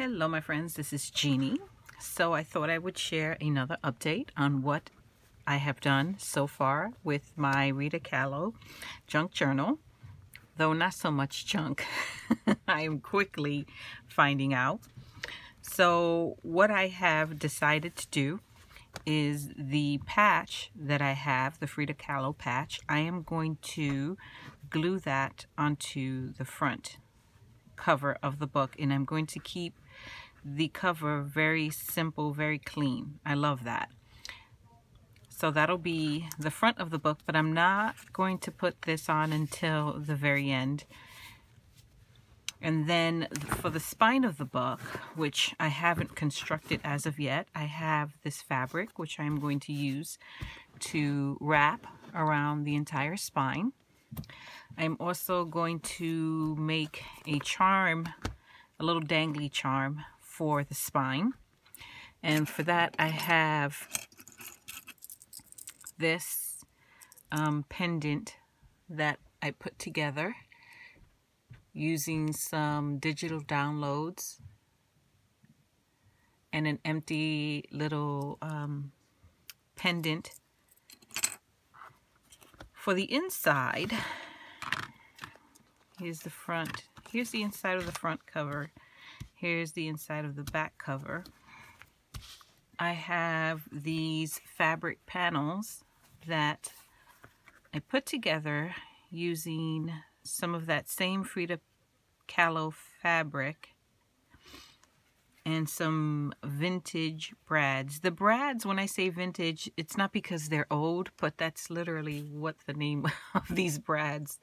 Hello my friends, this is Jeannie. So I thought I would share another update on what I have done so far with my Frida Kahlo junk journal. Though not so much junk, I am quickly finding out. So what I have decided to do is the patch that I have, the Frida Kahlo patch, I am going to glue that onto the front cover of the book, and I'm going to keep the cover very simple, very clean. I love that. So that'll be the front of the book, but I'm not going to put this on until the very end. And then for the spine of the book, which I haven't constructed as of yet, I have this fabric which I'm going to use to wrap around the entire spine. I'm also going to make a charm, a little dangly charm for the spine. And for that I have this pendant that I put together using some digital downloads and an empty little pendant. For the inside, here's the front. Here's the inside of the front cover. Here's the inside of the back cover. I have these fabric panels that I put together using some of that same Frida Kahlo fabric and some vintage brads. The brads, when I say vintage, it's not because they're old, but that's literally what the name of these brads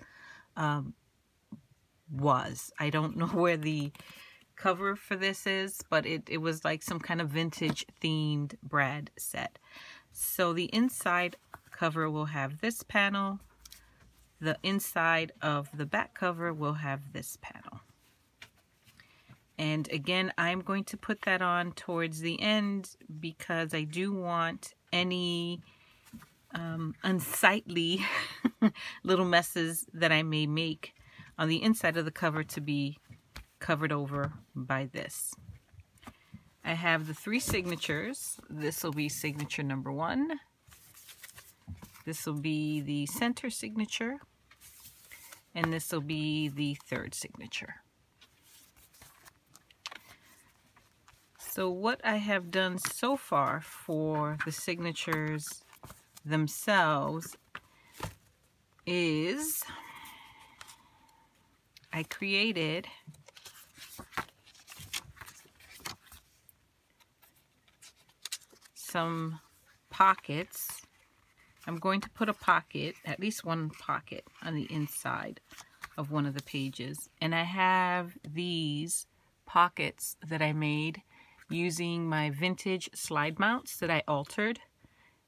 was. I don't know where the cover for this is, but it was like some kind of vintage themed brad set. So the inside cover will have this panel. The inside of the back cover will have this panel. And again, I'm going to put that on towards the end because I do want any unsightly little messes that I may make on the inside of the cover to be covered over by this. I have the 3 signatures. This will be signature number 1. This will be the center signature. And this will be the 3rd signature. So what I have done so far for the signatures themselves is I created some pockets. I'm going to put a pocket, at least one pocket, on the inside of one of the pages. And I have these pockets that I made using my vintage slide mounts that I altered,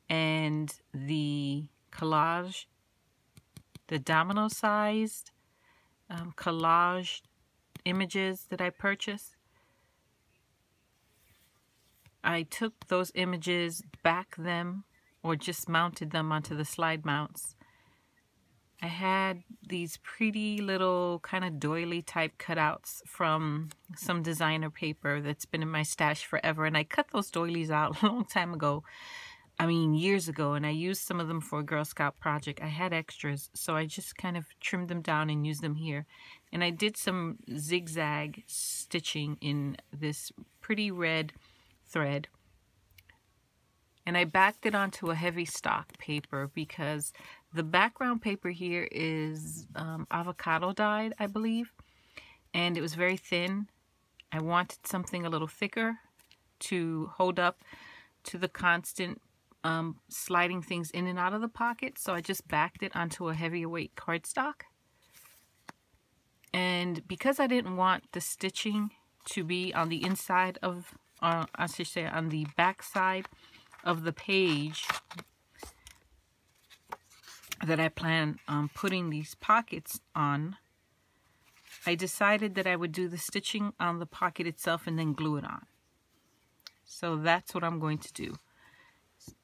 and the collage, the domino sized collage images that I purchased. I took those images, back them, or just mounted them onto the slide mounts. I had these pretty little kind of doily type cutouts from some designer paper that's been in my stash forever, and I cut those doilies out a long time ago. I mean years ago, and I used some of them for a Girl Scout project. I had extras, so I just kind of trimmed them down and used them here. And I did some zigzag stitching in this pretty red thread. And I backed it onto a heavy stock paper because the background paper here is avocado dyed, I believe. And it was very thin. I wanted something a little thicker to hold up to the constant sliding things in and out of the pocket. So I just backed it onto a heavier weight cardstock. And because I didn't want the stitching to be on the inside of, I should say on the back side of the page that I plan on putting these pockets on, I decided that I would do the stitching on the pocket itself and then glue it on. So that's what I'm going to do.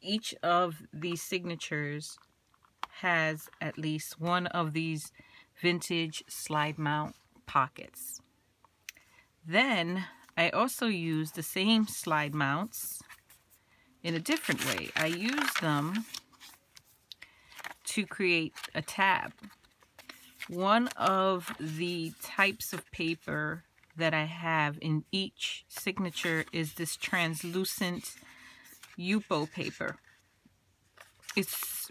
Each of these signatures has at least one of these vintage slide mount pockets. Then I also use the same slide mounts in a different way. I use them to create a tab. One of the types of paper that I have in each signature is this translucent Yupo paper. It's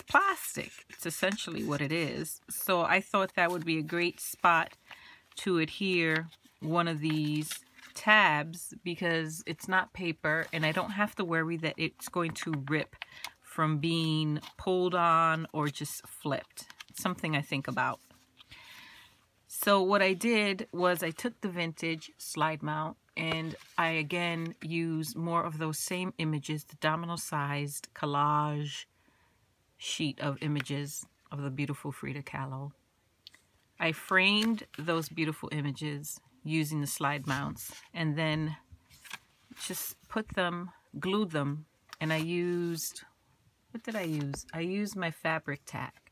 plastic. It's essentially what it is. So I thought that would be a great spot to adhere one of these tabs, because it's not paper and I don't have to worry that it's going to rip from being pulled on or just flipped. It's something I think about. So what I did was I took the vintage slide mount and I again use more of those same images, the domino-sized collage sheet of images of the beautiful Frida Kahlo. I framed those beautiful images using the slide mounts and then just glued them, and I used, what did I use? I used my fabric tack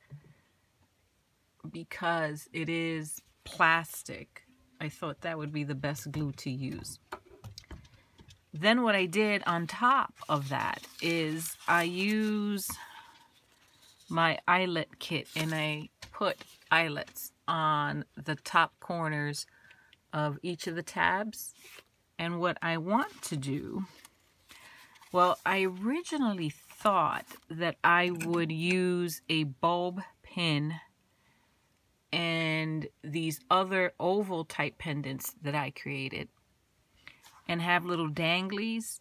because it is plastic. I thought that would be the best glue to use. Then what I did on top of that is I use my eyelet kit and I put eyelets on the top corners of each of the tabs. And what I want to do, well, I originally thought that I would use a bulb pin and these other oval type pendants that I created and have little danglies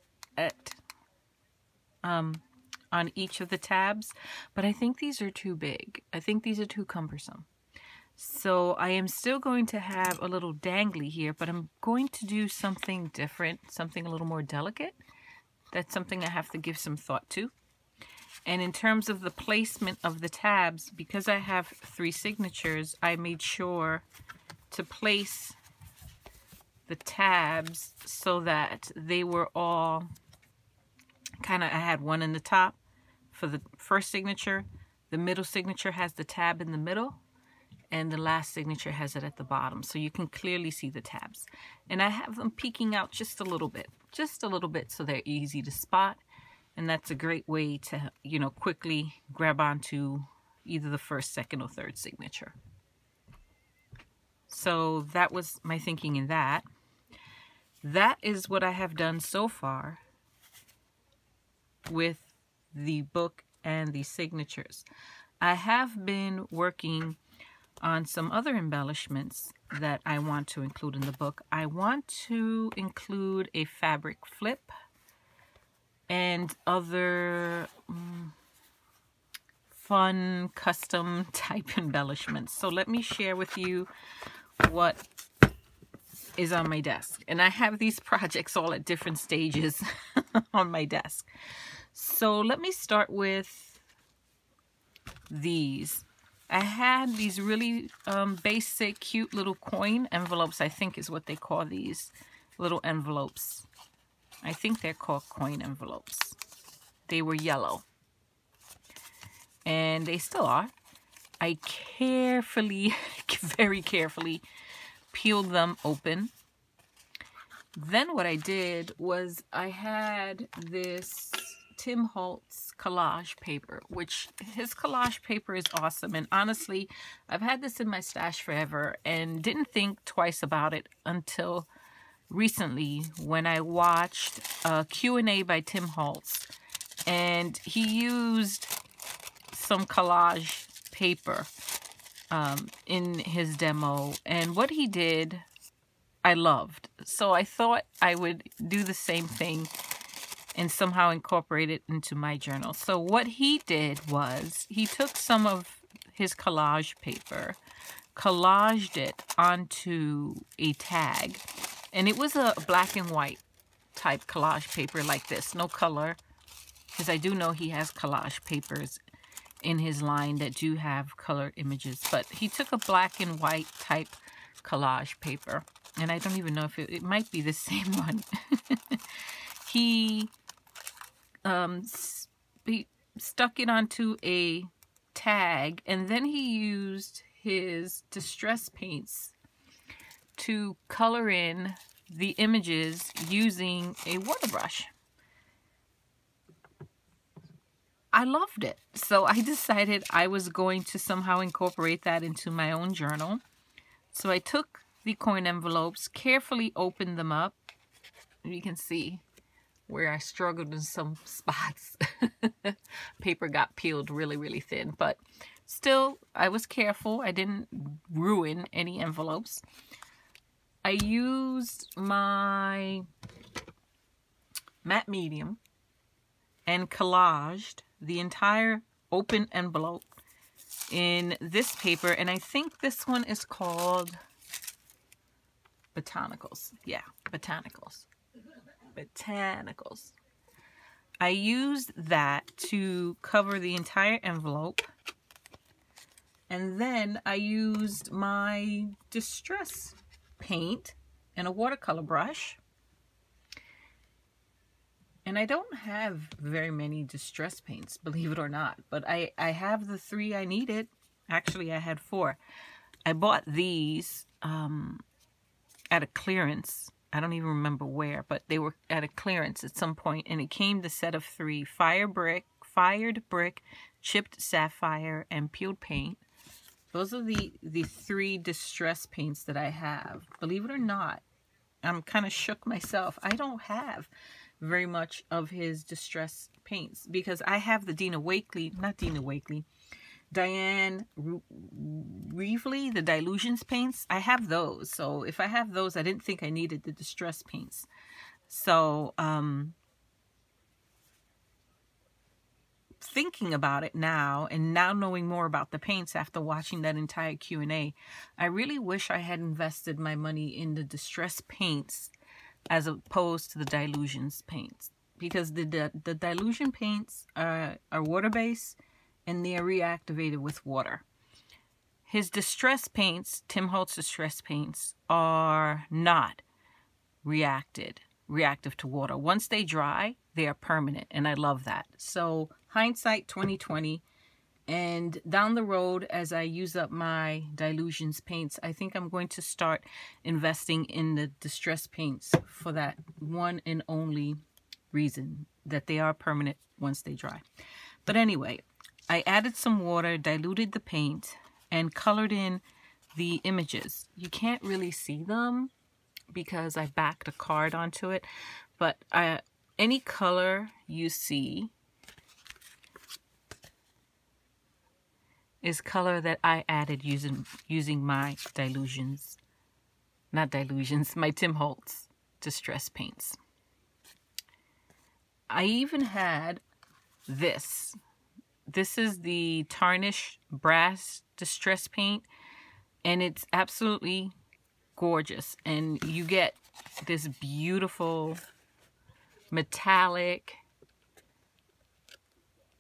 on each of the tabs, but I think these are too big. I think these are too cumbersome. So I am still going to have a little dangly here, but I'm going to do something different, something a little more delicate. That's something I have to give some thought to. And in terms of the placement of the tabs, because I have 3 signatures, I made sure to place the tabs so that they were all kind of, I had one in the top for the first signature, the middle signature has the tab in the middle, and the last signature has it at the bottom, so you can clearly see the tabs. And I have them peeking out just a little bit, so they're easy to spot. And that's a great way to, you know, quickly grab onto either the first, second, or third signature. So that was my thinking in that. That is what I have done so far with the book and the signatures. I have been working on some other embellishments that I want to include in the book. I want to include a fabric flip and other fun custom type embellishments. So let me share with you what is on my desk. And I have these projects all at different stages on my desk. So let me start with these. I had these really basic, cute little coin envelopes, I think is what they call these little envelopes. I think they're called coin envelopes. They were yellow. And they still are. I carefully, very carefully, peeled them open. Then what I did was I had this Tim Holtz collage paper, which his collage paper is awesome. And honestly, I've had this in my stash forever and didn't think twice about it until recently when I watched a Q&A by Tim Holtz, and he used some collage paper in his demo, and what he did I loved. So I thought I would do the same thing and somehow incorporate it into my journal. So what he did was he took some of his collage paper, collaged it onto a tag, and it was a black and white type collage paper like this, no color, because I do know he has collage papers in his line that do have color images, but he took a black and white type collage paper, and I don't even know if it might be the same one. He stuck it onto a tag, and then he used his distress paints to color in the images using a water brush. I loved it. So I decided I was going to somehow incorporate that into my own journal. So I took the coin envelopes, carefully opened them up. You can see where I struggled in some spots. Paper got peeled really, really thin, but still, I was careful. I didn't ruin any envelopes. I used my matte medium and collaged the entire open envelope in this paper, and I think this one is called Botanicals. Yeah, Botanicals. Botanicals. I used that to cover the entire envelope, and then I used my distress paint and a watercolor brush. And I don't have very many distress paints, believe it or not, but I have the 3 I needed. Actually, I had 4. I bought these at a clearance. I don't even remember where, but they were at a clearance at some point, and it came the set of 3: fired brick, chipped sapphire, and peeled paint. Those are the 3 distress paints that I have. Believe it or not, I'm kind of shook myself. I don't have very much of his distress paints because I have the Diane Reevely, the Dilutions paints. I have those. So if I have those, I didn't think I needed the distress paints. So thinking about it now, and now knowing more about the paints after watching that entire Q&A, I really wish I had invested my money in the distress paints as opposed to the Dilutions paints, because the Dilution paints are water-based and they are reactivated with water. His distress paints, Tim Holtz distress paints, are not reactive to water. Once they dry, they are permanent, and I love that. So hindsight 2020, and down the road, as I use up my Dilutions paints, I think I'm going to start investing in the distress paints for that one and only reason, that they are permanent once they dry. But anyway, I added some water, diluted the paint, and colored in the images. You can't really see them because I backed a card onto it, but any color you see is color that I added using my my Tim Holtz distress paints. I even had this. This is the tarnished brass distress paint, and it's absolutely gorgeous. And you get this beautiful metallic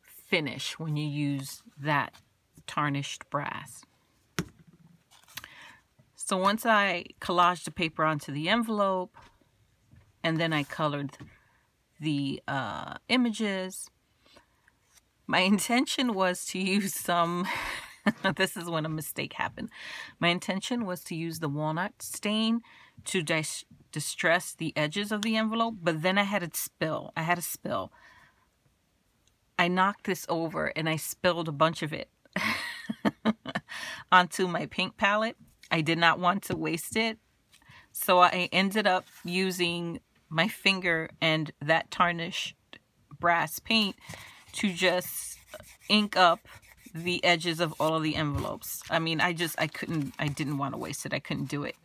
finish when you use that tarnished brass. So once I collaged the paper onto the envelope, and then I colored the images, my intention was to use some this is when a mistake happened. My intention was to use the walnut stain to distress the edges of the envelope, but then I had a spill. I knocked this over and I spilled a bunch of it onto my paint palette. I did not want to waste it, so I ended up using my finger and that tarnished brass paint to just ink up the edges of all of the envelopes. I mean, I didn't want to waste it. I couldn't do it.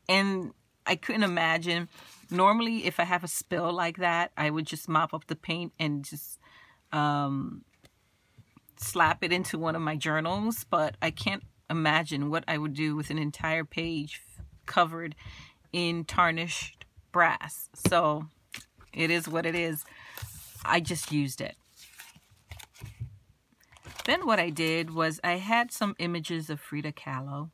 And I couldn't imagine. Normally, if I have a spill like that, I would just mop up the paint and just slap it into one of my journals. But I can't imagine what I would do with an entire page covered in tarnished brass. So it is what it is. I just used it. Then what I did was I had some images of Frida Kahlo,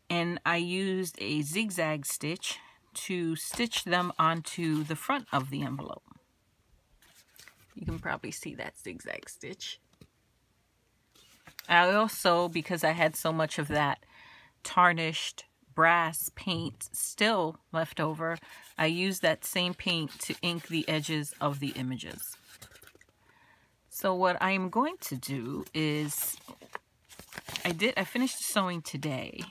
and I used a zigzag stitch to stitch them onto the front of the envelope. You can probably see that zigzag stitch. I also, because I had so much of that tarnished brass paint still left over, I used that same paint to ink the edges of the images. So what I am going to do is, I finished sewing today.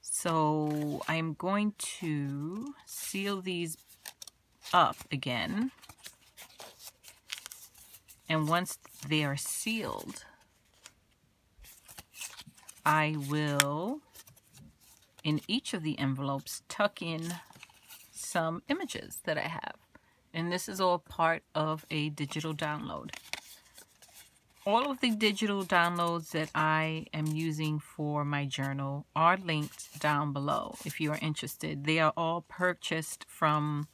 So I'm going to seal these up again. And once they are sealed, I will, in each of the envelopes, tuck in some images that I have. And this is all part of a digital download. All of the digital downloads that I am using for my journal are linked down below if you are interested. They are all purchased from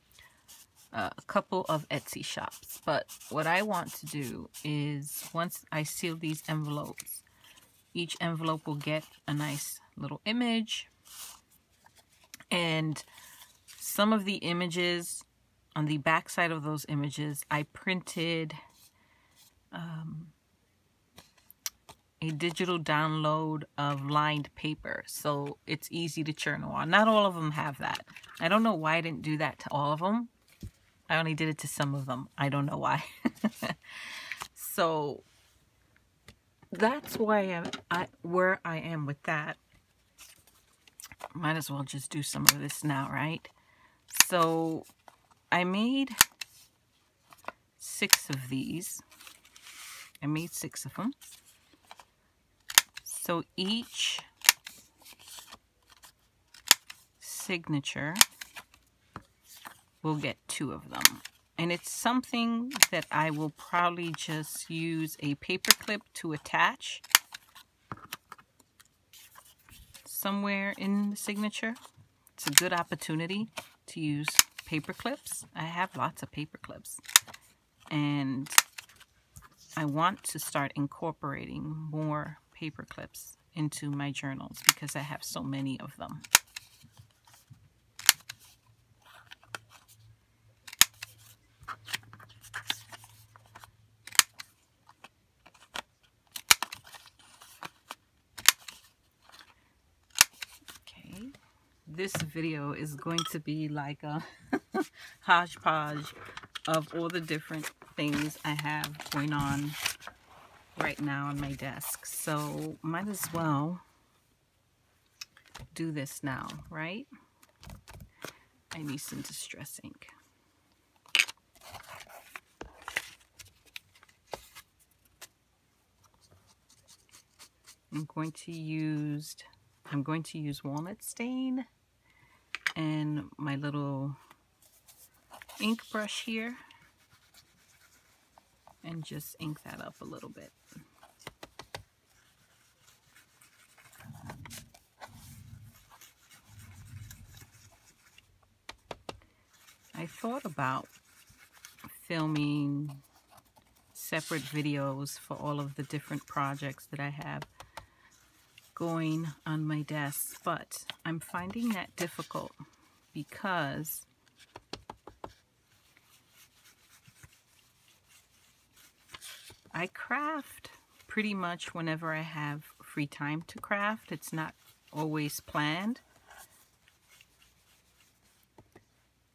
a couple of Etsy shops. But what I want to do is, once I seal these envelopes, each envelope will get a nice little image. And some of the images, on the back side of those images, I printed a digital download of lined paper, so it's easy to journal on. Not all of them have that. I don't know why I didn't do that to all of them. I only did it to some of them. I don't know why. So that's where I am with that. Might as well just do some of this now, right? So I made 6 of these. I made 6 of them. So each signature will get 2 of them. And it's something that I will probably just use a paper clip to attach somewhere in the signature. It's a good opportunity to use paper clips. I have lots of paper clips. And I want to start incorporating more paper clips into my journals because I have so many of them. Okay, this video is going to be like a hodgepodge of all the different things I have going on right now on my desk. So might as well do this now, right? I need some distress ink. I'm going to use walnut stain and my little ink brush here, and just ink that up a little bit. I thought about filming separate videos for all of the different projects that I have going on my desk, but I'm finding that difficult because I craft pretty much whenever I have free time to craft. It's not always planned.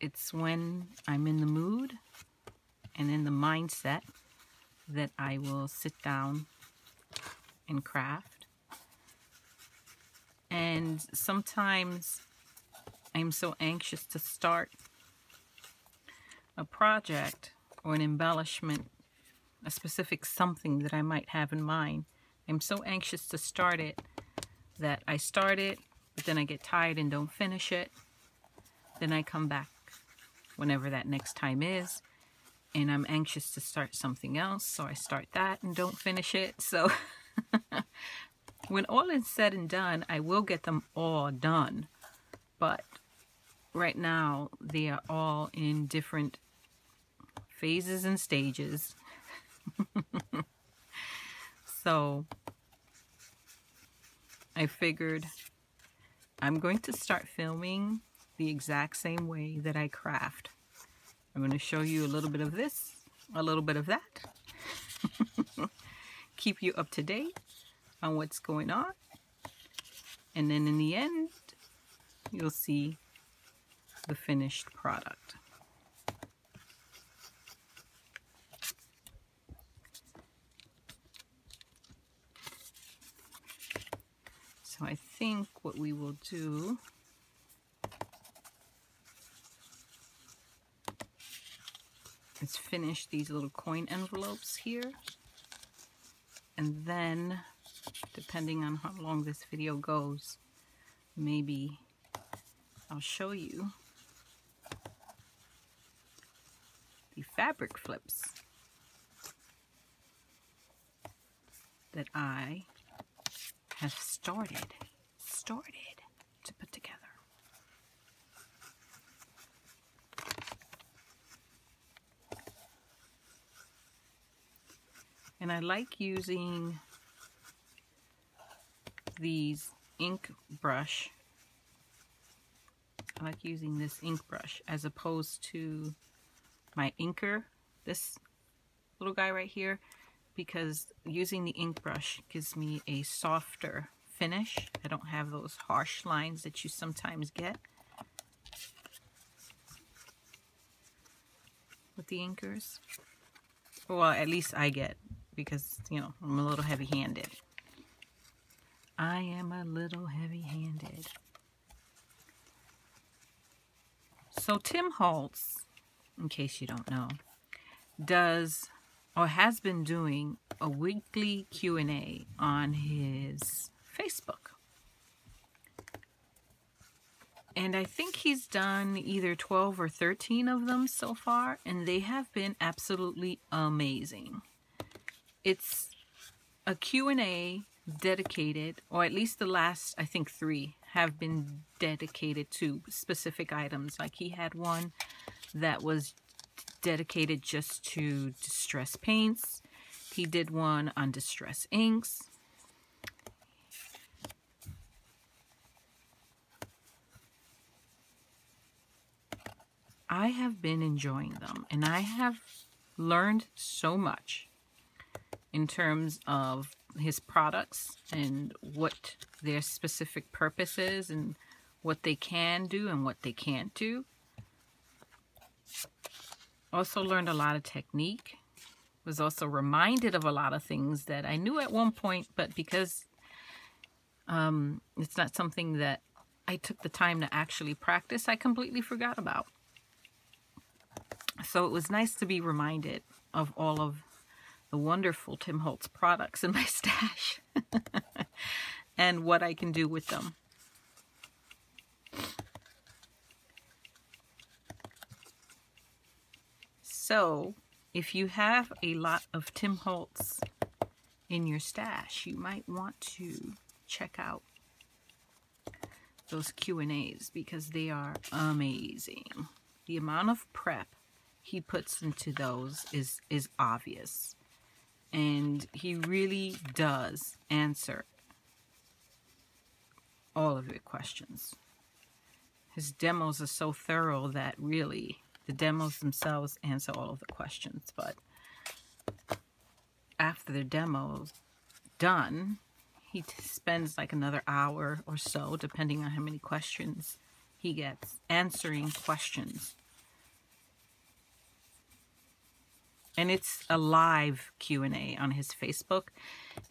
It's when I'm in the mood and in the mindset that I will sit down and craft. And sometimes I'm so anxious to start a project or an embellishment, a specific something that I might have in mind. I'm so anxious to start it that I start it, but then I get tired and don't finish it. Then I come back whenever that next time is, and I'm anxious to start something else, so I start that and don't finish it. So when all is said and done, I will get them all done, but right now they are all in different phases and stages. So I figured I'm going to start filming the exact same way that I craft. I'm going to show you a little bit of this, a little bit of that. Keep you up to date on what's going on. And then in the end, you'll see the finished product. So I think what we will do is finish these little coin envelopes here, and then depending on how long this video goes, maybe I'll show you the fabric flips that I have started to put together. And I like using these ink brush. I like using this ink brush as opposed to my inker, this little guy right here, because using the ink brush gives me a softer finish. I don't have those harsh lines that you sometimes get with the inkers. Well, at least I get, because, you know, I'm a little heavy-handed. I am a little heavy-handed. So Tim Holtz, in case you don't know, does or has been doing a weekly Q&A on his Facebook. And I think he's done either 12 or 13 of them so far, and they have been absolutely amazing. It's a Q&A dedicated, or at least the last, I think 3 have been dedicated to specific items. Like he had one that was dedicated just to distress paints. He did one on distress inks. I have been enjoying them, and I have learned so much in terms of his products and what their specific purpose is and what they can do and what they can't do. Also learned a lot of technique. Was also reminded of a lot of things that I knew at one point, but because it's not something that I took the time to actually practice, I completely forgot about. So it was nice to be reminded of all of the wonderful Tim Holtz products in my stash and what I can do with them. So if you have a lot of Tim Holtz in your stash, you might want to check out those Q&As because they are amazing. The amount of prep he puts into those is obvious. And he really does answer all of your questions. His demos are so thorough that really the demos themselves answer all of the questions. But after the demo's done, he spends like another hour or so, depending on how many questions he gets, answering questions. And it's a live Q&A on his Facebook.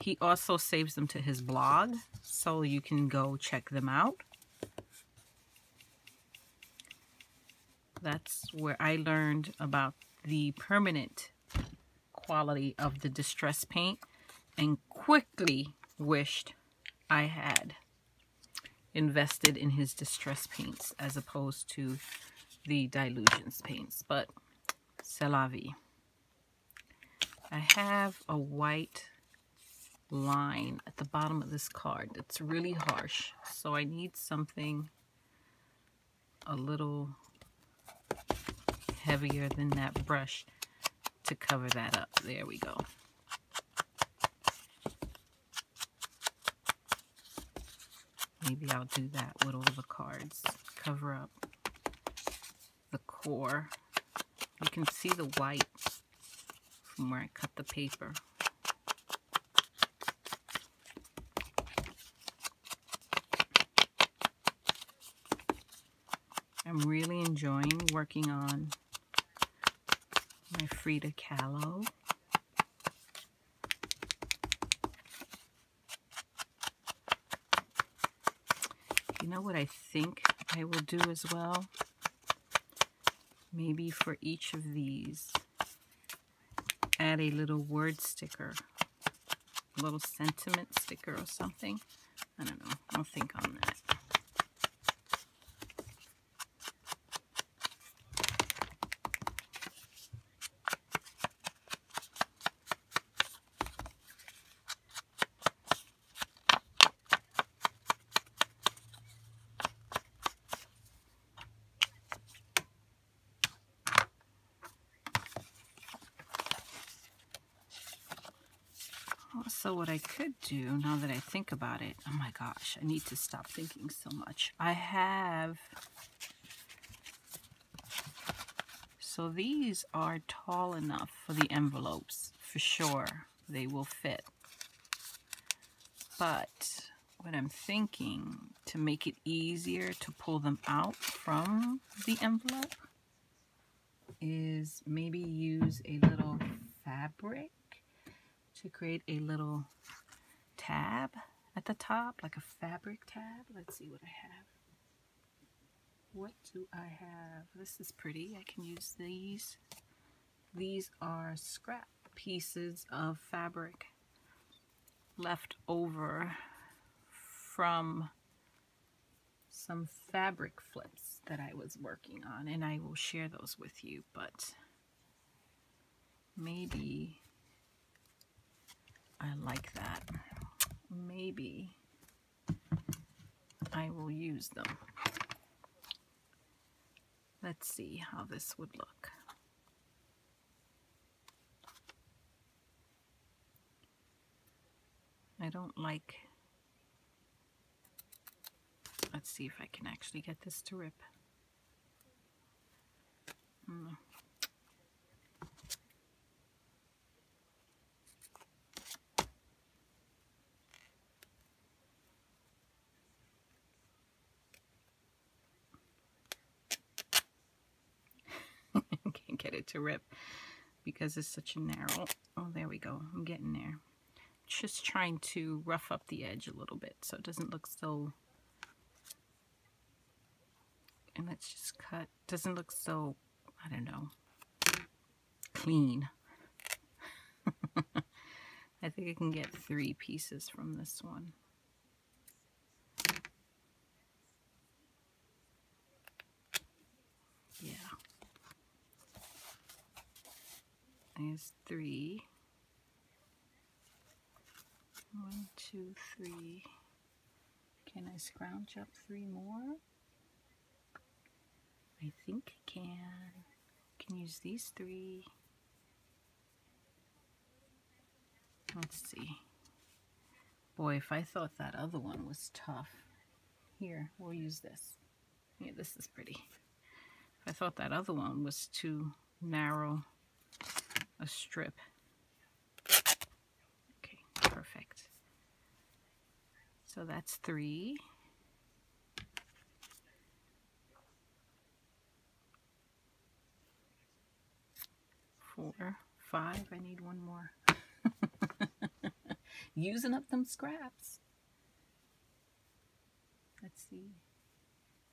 He also saves them to his blog, so you can go check them out. That's where I learned about the permanent quality of the distress paint and quickly wished I had invested in his distress paints as opposed to the dilutions paints. But c'est la vie. I have a white line at the bottom of this card that's really harsh, so I need something a little heavier than that brush to cover that up. There we go. Maybe I'll do that with all the cards. Cover up the core. You can see the white from where I cut the paper. I'm really enjoying working on my Frida Kahlo. You know what I think I will do as well? Maybe for each of these, add a little word sticker, a little sentiment sticker or something. I don't know. I'll think on that. So what I could do, now that I think about it, oh my gosh, I need to stop thinking so much. So these are tall enough for the envelopes, for sure. They will fit. But what I'm thinking, to make it easier to pull them out from the envelope, is maybe use a little fabric to create a little tab at the top, like a fabric tab. Let's see what I have. What do I have? This is pretty. I can use these. These are scrap pieces of fabric left over from some fabric flips that I was working on, and I will share those with you, but maybe I like that. Maybe I will use them. Let's see how this would look. I don't like... Let's see if I can actually get this to rip. Can't get it to rip because it's such a narrow... Oh, there we go. I'm getting there. Just trying to rough up the edge a little bit so it doesn't look so... And let's just cut. Doesn't look so, I don't know, clean. I think I can get 3 pieces from this one. Yeah. There's 3. 1, 2, 3. Can I scrounge up 3 more? I think I can use these 3. Let's see. Boy, if I thought that other one was tough. Here, we'll use this. Yeah, this is pretty. If I thought that other one was too narrow a strip. Okay, perfect. So that's 3. 4, 5. I need 1 more. Using up them scraps. Let's see.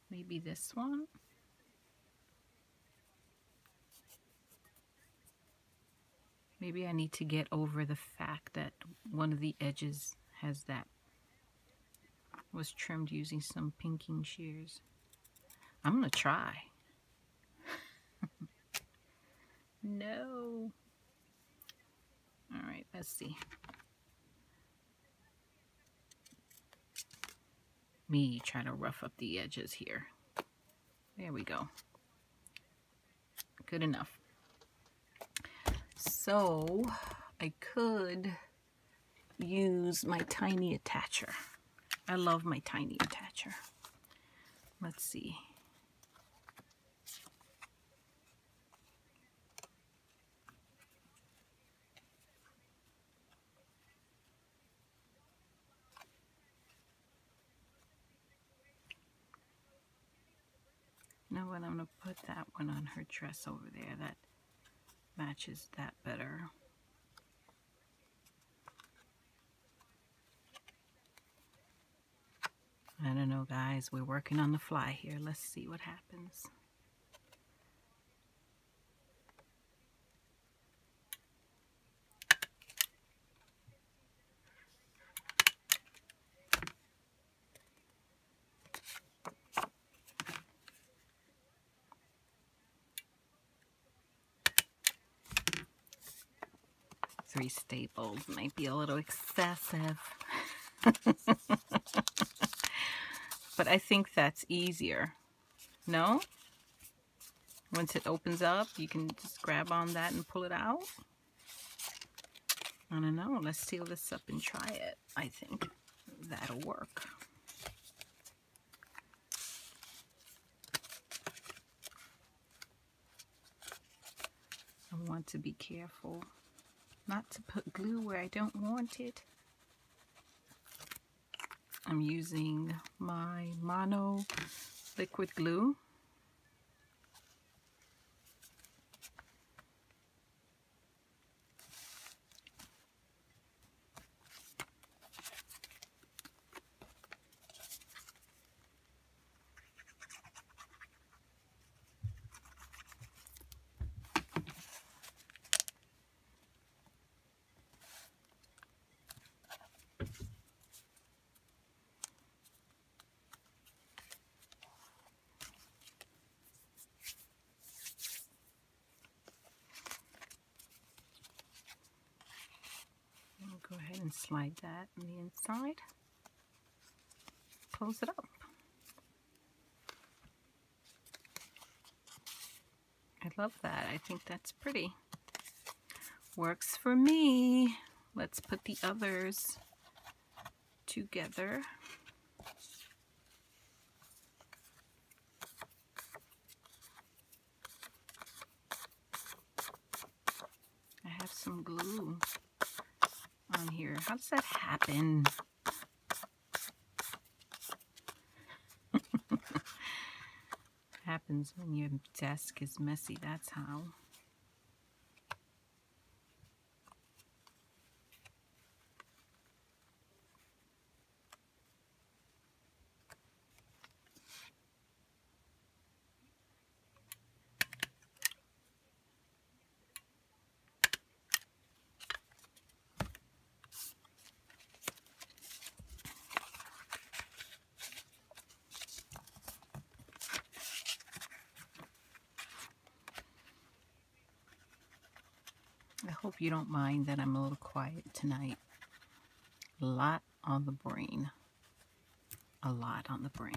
Maybe this one. Maybe I need to get over the fact that one of the edges has that, was trimmed using some pinking shears. I'm gonna try. No. All right, let's see. Me trying to rough up the edges here. There we go. Good enough. So I could use my tiny attacher. I love my tiny attacher. Let's see. You know what? I'm going to put that one on her dress over there. That matches that better. I don't know, guys. We're working on the fly here. Let's see what happens. Three staples might be a little excessive. But I think that's easier. No? Once it opens up, you can just grab on that and pull it out. I don't know. Let's seal this up and try it. I think that'll work. I want to be careful not to put glue where I don't want it. I'm using my mono liquid glue. Go ahead and slide that on the inside. Close it up. I love that. I think that's pretty. Works for me. Let's put the others together. I have some glue on here. How does that happen? Happens when your desk is messy, that's how. I hope you don't mind that I'm a little quiet tonight. A lot on the brain. A lot on the brain.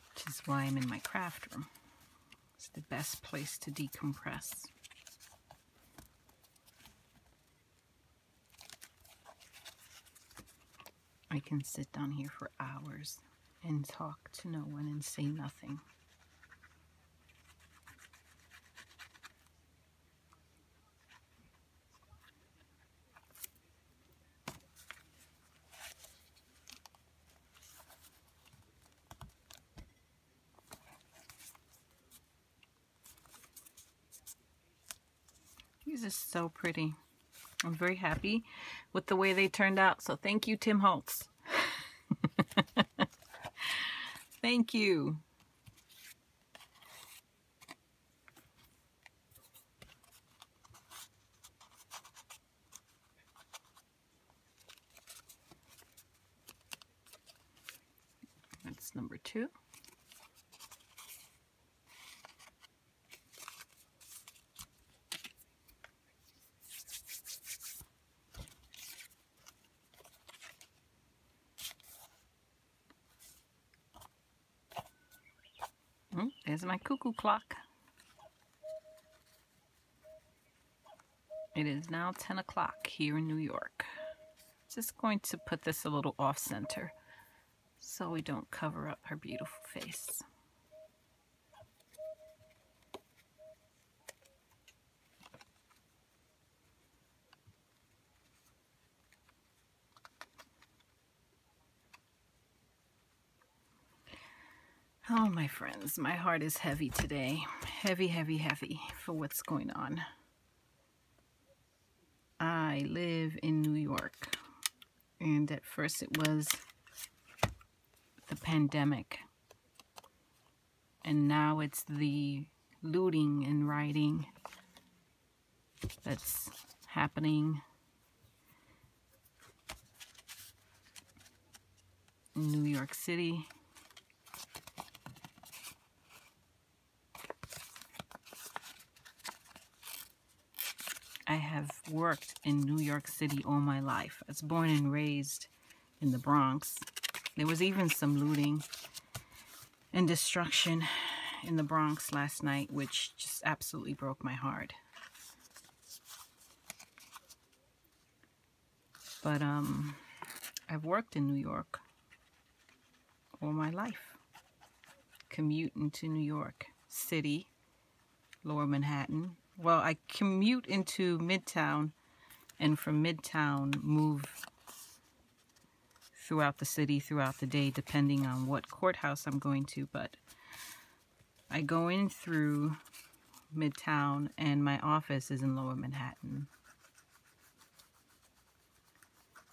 Which is why I'm in my craft room. It's the best place to decompress. I can sit down here for hours and talk to no one and say nothing. These are so pretty. I'm very happy with the way they turned out. So thank you, Tim Holtz. Thank you. That's number 2. There's my cuckoo clock. It is now 10 o'clock here in New York. Just going to put this a little off center so we don't cover up her beautiful face. Oh, my friends, my heart is heavy today. Heavy, heavy, heavy for what's going on. I live in New York, and at first it was the pandemic, and now it's the looting and rioting that's happening in New York City. I have worked in New York City all my life. I was born and raised in the Bronx. There was even some looting and destruction in the Bronx last night, which just absolutely broke my heart. But I've worked in New York all my life. Commute into New York City, Lower Manhattan. Well, I commute into Midtown, and from Midtown move throughout the city, throughout the day, depending on what courthouse I'm going to. But I go in through Midtown, and my office is in Lower Manhattan.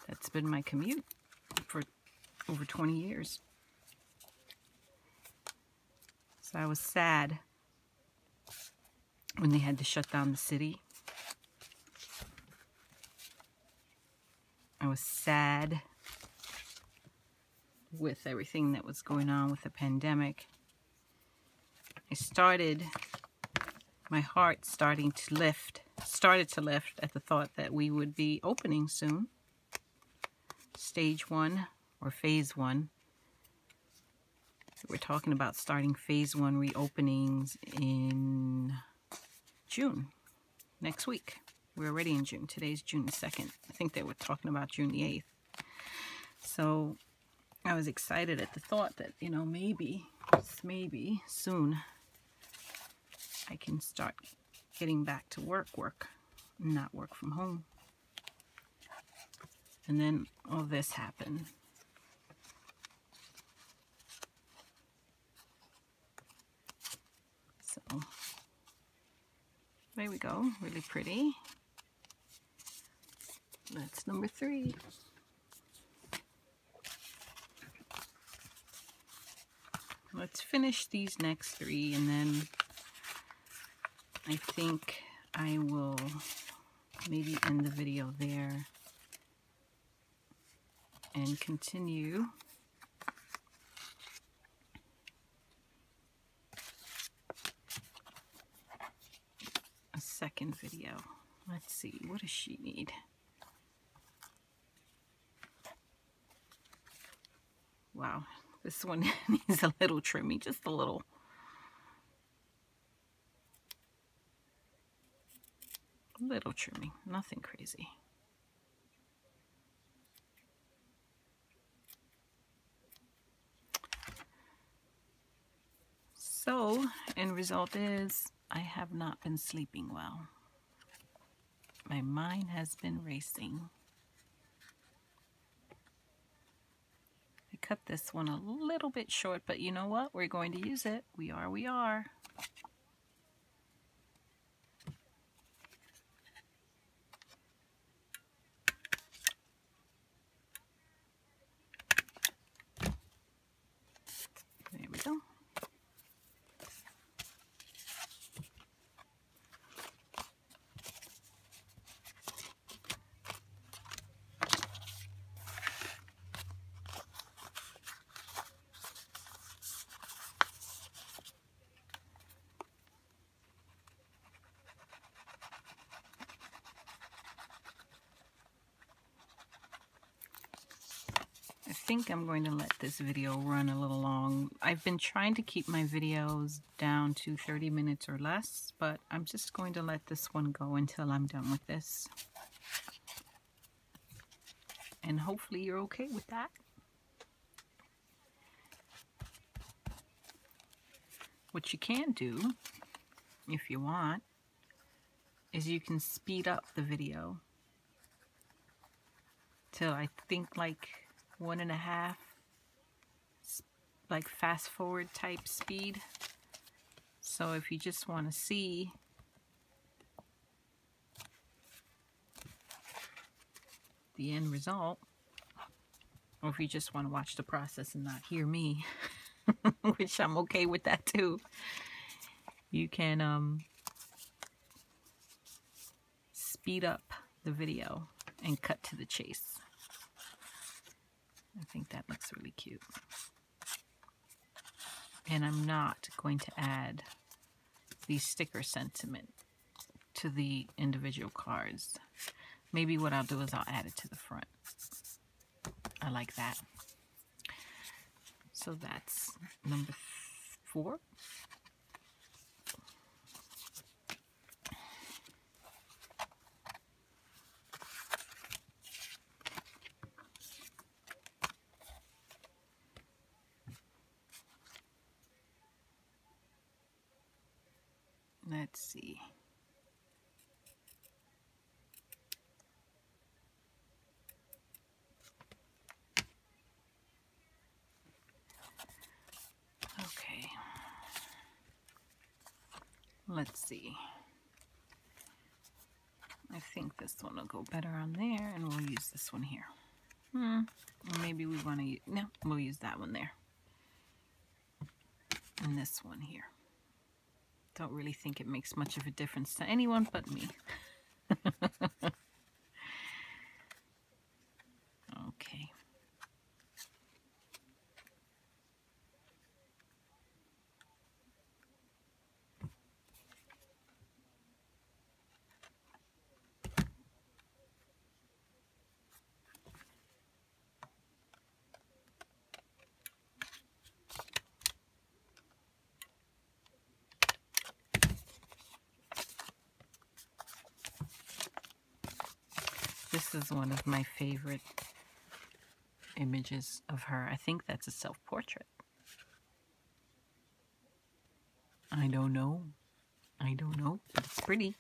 That's been my commute for over 20 years. So I was sad when they had to shut down the city. I was sad with everything that was going on with the pandemic. My heart started to lift at the thought that we would be opening soon. Stage 1 or phase 1. We're talking about starting phase 1 reopenings in June, next week. We're already in June. Today's June 2nd. I think they were talking about June the 8th. So I was excited at the thought that, you know, maybe soon I can start getting back to work, not work from home. And then all this happened. So there we go, really pretty. That's number 3. Let's finish these next 3, and then I think I will maybe end the video there and continue a second video. Let's see, what does she need? Wow, this one needs a little trimming, just a little. Little trimming, nothing crazy. So, end result is I have not been sleeping well. My mind has been racing. I cut this one a little bit short, but you know what? We're going to use it. We are. There we go. I think I'm going to let this video run a little long. I've been trying to keep my videos down to 30 minutes or less, but I'm just going to let this one go until I'm done with this. And hopefully you're okay with that. What you can do, if you want, is you can speed up the video till I think like 1.5, like fast forward type speed. So if you just want to see the end result, or if you just want to watch the process and not hear me, which I'm okay with that too, you can speed up the video and cut to the chase. I think that looks really cute. And I'm not going to add the sticker sentiment to the individual cards. Maybe what I'll do is I'll add it to the front. I like that. So that's number 4. Let's see. Okay. Let's see. I think this one will go better on there, and we'll use this one here. Maybe we want to use, no, we'll use that one there. And this one here. Don't really think it makes much of a difference to anyone but me. Okay. This is one of my favorite images of her. I think that's a self-portrait. I don't know. I don't know, but it's pretty.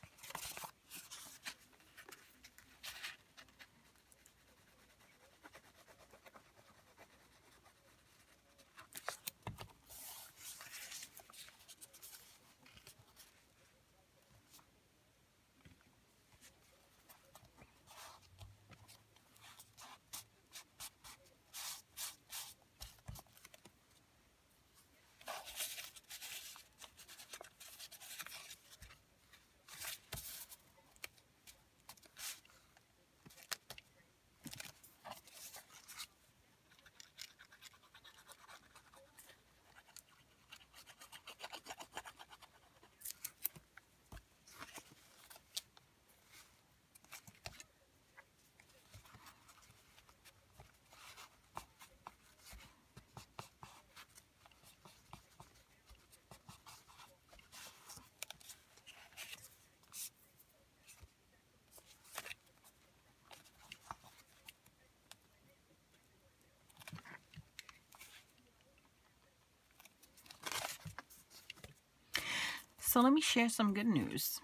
So let me share some good news.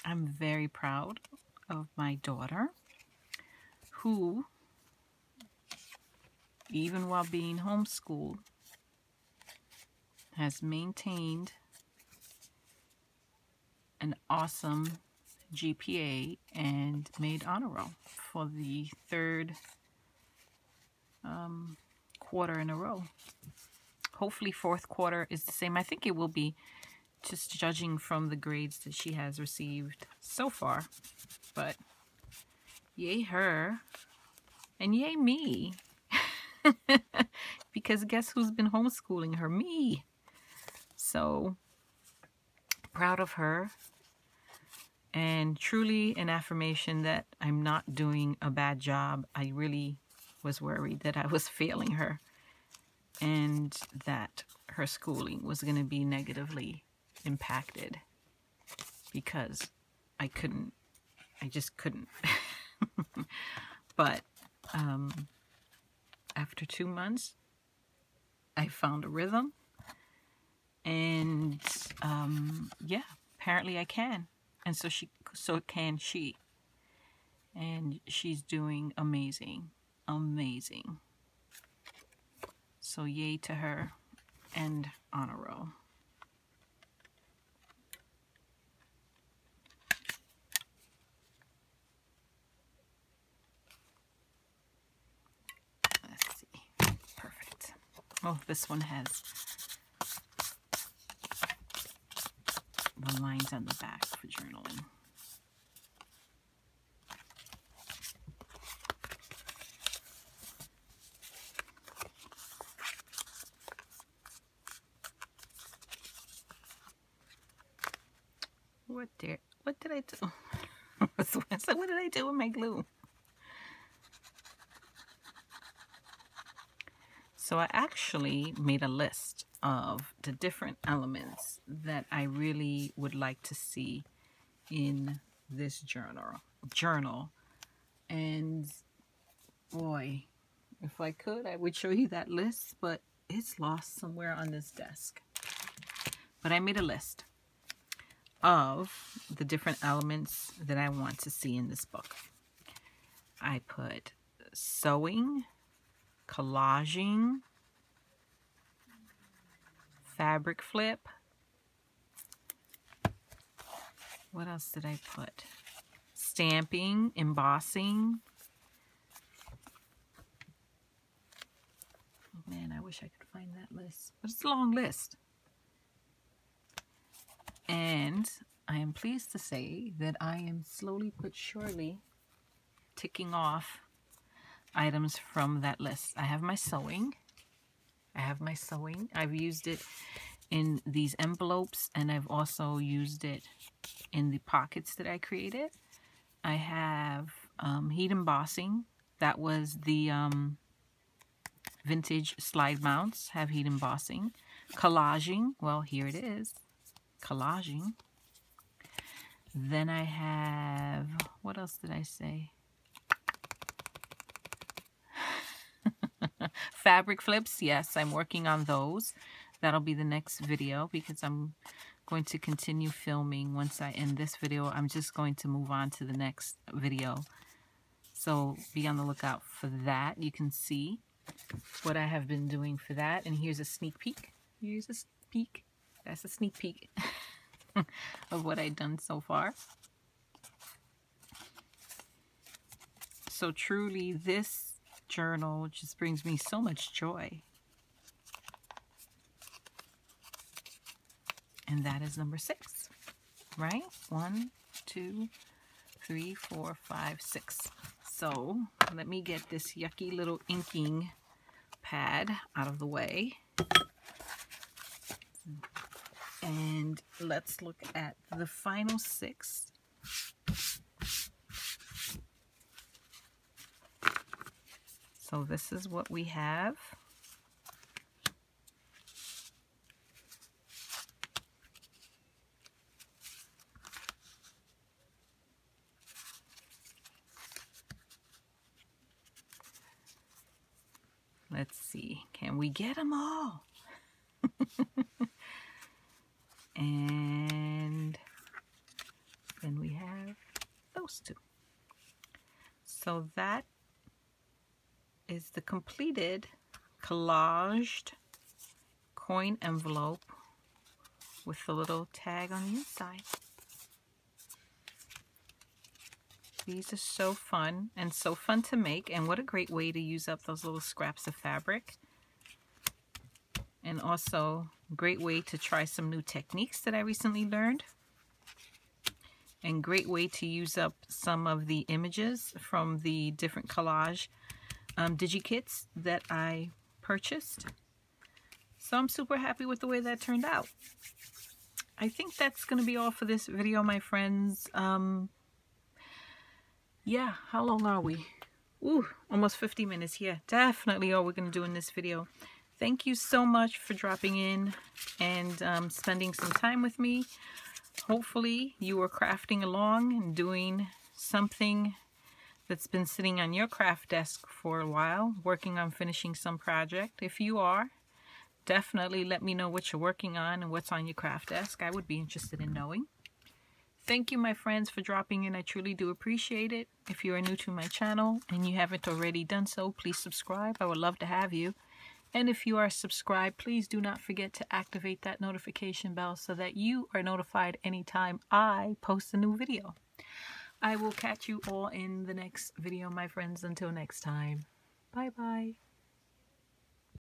I'm very proud of my daughter, who, even while being homeschooled, has maintained an awesome GPA and made honor roll for the 3rd quarter in a row. Hopefully 4th quarter is the same. I think it will be, just judging from the grades that she has received so far. But yay her, and yay me. Because guess who's been homeschooling her? Me. So proud of her, and truly an affirmation that I'm not doing a bad job. I really was worried that I was failing her and that her schooling was going to be negatively impacted because I just couldn't. But after 2 months, I found a rhythm, and yeah, apparently I can, and so can she, and she's doing amazing. So yay to her and honor roll. Let's see. Perfect. Oh, this one has the lines on the back for journaling. What did I do? So what did I do with my glue? So I actually made a list of the different elements that I really would like to see in this journal. And boy, if I could, I would show you that list, but it's lost somewhere on this desk. But I made a list of the different elements that I want to see in this book. I put sewing, collaging, fabric flip. What else did I put? Stamping, embossing. Oh man, I wish I could find that list. But it's a long list. And I am pleased to say that I am slowly but surely ticking off items from that list. I have my sewing. I've used it in these envelopes, and I've also used it in the pockets that I created. I have heat embossing. That was the vintage slide mounts have heat embossing. Collaging, well, here it is. Collaging. Then I have, what else did I say? Fabric flips, yes, I'm working on those. That'll be the next video because I'm going to continue filming. Once I end this video, I'm just going to move on to the next video. So be on the lookout for that. You can see what I have been doing for that. And here's a sneak peek. Here's a peek. That's a sneak peek of what I've done so far. So truly, this journal just brings me so much joy. And that is number 6, right? 1, 2, 3, 4, 5, 6. So let me get this yucky little inking pad out of the way. And let's look at the final 6. So this is what we have. Let's see, can we get them all? And then we have those 2. So that is the completed collaged coin envelope with the little tag on the inside. These are so fun and so fun to make, and what a great way to use up those little scraps of fabric. And also a great way to try some new techniques that I recently learned. And great way to use up some of the images from the different collage digi-kits that I purchased. So I'm super happy with the way that turned out. I think that's going to be all for this video, my friends. Yeah, how long are we? Ooh, almost 50 minutes. Yeah, definitely all we're going to do in this video. Thank you so much for dropping in and spending some time with me. Hopefully you are crafting along and doing something that's been sitting on your craft desk for a while, working on finishing some project. If you are, definitely let me know what you're working on and what's on your craft desk. I would be interested in knowing. Thank you, my friends, for dropping in. I truly do appreciate it. If you are new to my channel and you haven't already done so, please subscribe. I would love to have you. And if you are subscribed, please do not forget to activate that notification bell so that you are notified anytime I post a new video. I will catch you all in the next video, my friends. Until next time, bye-bye.